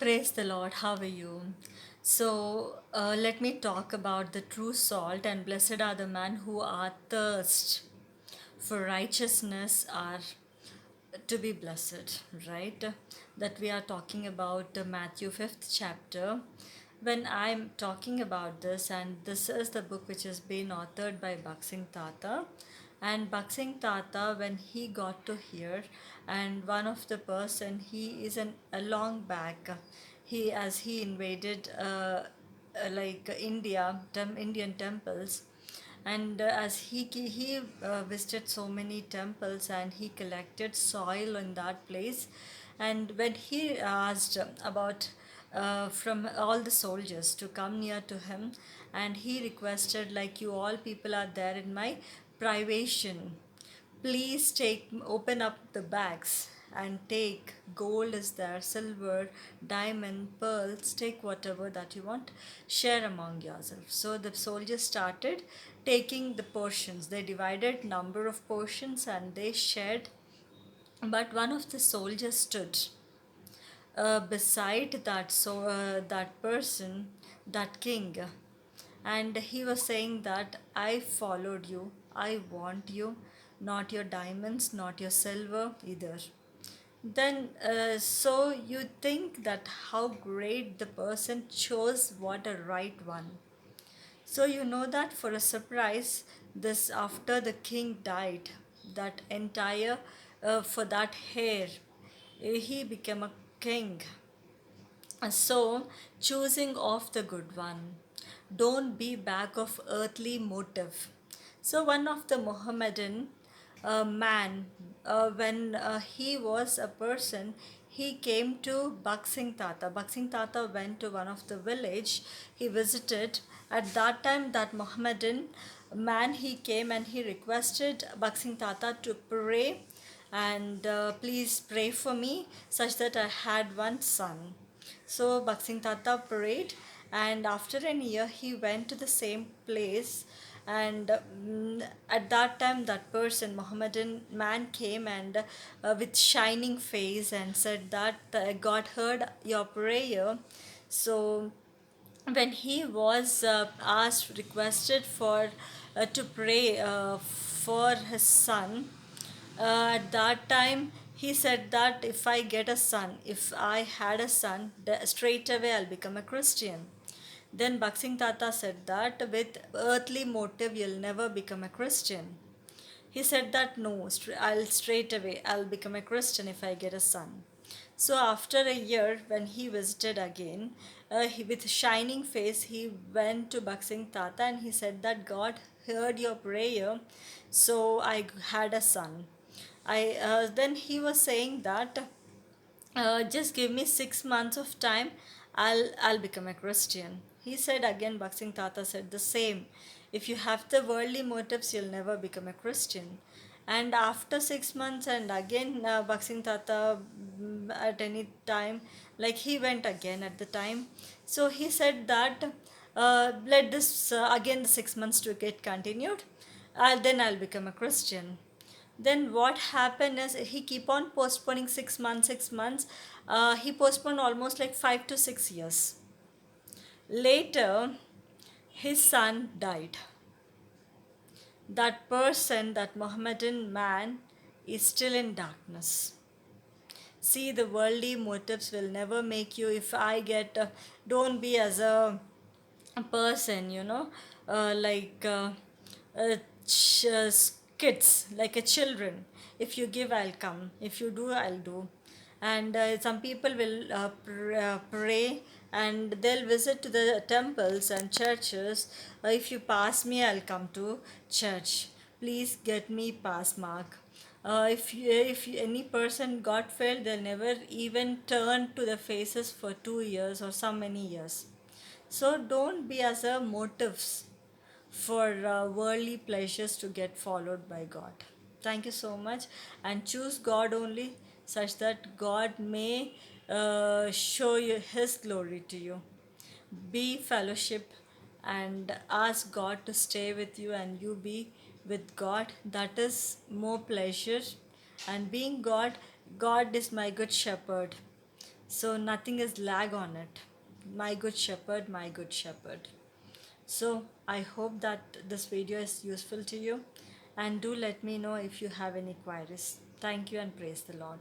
Praise the Lord. How are you? Let me talk about the true salt, and blessed are the men who are thirst for righteousness are to be blessed, right? That we are talking about Matthew 5th chapter. When I'm talking about this, and this is the book which has been authored by Baksing Tata, and Baksing Tata, when he got to hear, and one of the person, he is a long back, he as he invaded like India, Indian temples, and as he visited so many temples and he collected soil in that place, and when he asked about from all the soldiers to come near to him, and he requested, like, you all people are there in my privation, please take open up the bags and take gold is there, silver, diamond, pearls, take whatever that you want, share among yourselves. So the soldiers started taking the portions. They divided number of portions and they shared. But one of the soldiers stood beside that person, that king, and he was saying that I followed you, I want you, not your diamonds, not your silver either. Then so you think that how great the person chose, what a right one. So you know that for a surprise, this after the king died, that entire for that hair, he became a king. So, choosing of the good one. Don't be back of earthly motive. So, one of the Mohammedan man, when he was a person, he came to Baksing Tata. Baksing Tata went to one of the village. He visited. At that time, that Mohammedan man, he came and he requested Baksing Tata to pray, and please pray for me such that I had one son. So Baksing Tata prayed, and after an year, he went to the same place. And at that time, that person, Mohammedan man, came and with shining face and said that God heard your prayer. So when he was asked, requested for to pray for his son, at that time he said that if I get a son, if I had a son, straight away I'll become a Christian. Then Baksing Tata said that with earthly motive you'll never become a Christian. He said that no, I'll straight away, I'll become a Christian if I get a son. So after a year, when he visited again, with shining face, he went to Baksing Tata and he said that God heard your prayer, so I had a son. I then he was saying that just give me 6 months of time, I'll become a Christian. He said again, Baksing Tata said the same. If you have the worldly motives, you'll never become a Christian. And after 6 months, and again Baksing Tata, at any time, like he went again at the time. So he said that let this again the 6 months to get continued. Then I'll become a Christian. Then what happened is he keep on postponing 6 months, 6 months. He postponed almost like 5 to 6 years. Later, his son died. That person, that Mohammedan man, is still in darkness. See, the worldly motives will never make you. If I get, don't be as a person, like kids, like a children. If you give, I'll come. If you do, I'll do. And some people will pray, and they'll visit to the temples and churches. If you pass me, I'll come to church. Please get me pass mark. Any person got failed, they'll never even turn to the faces for 2 years or so many years. So don't be as a motives for worldly pleasures to get followed by God. Thank you so much, and choose God only, such that God may show you His glory to you. Be fellowship and ask God to stay with you, and you be with God. That is more pleasure. And being God, God is my good shepherd. so nothing is lag on it. My good shepherd, my good shepherd. So I hope that this video is useful to you, and do let me know if you have any queries. Thank you and praise the Lord.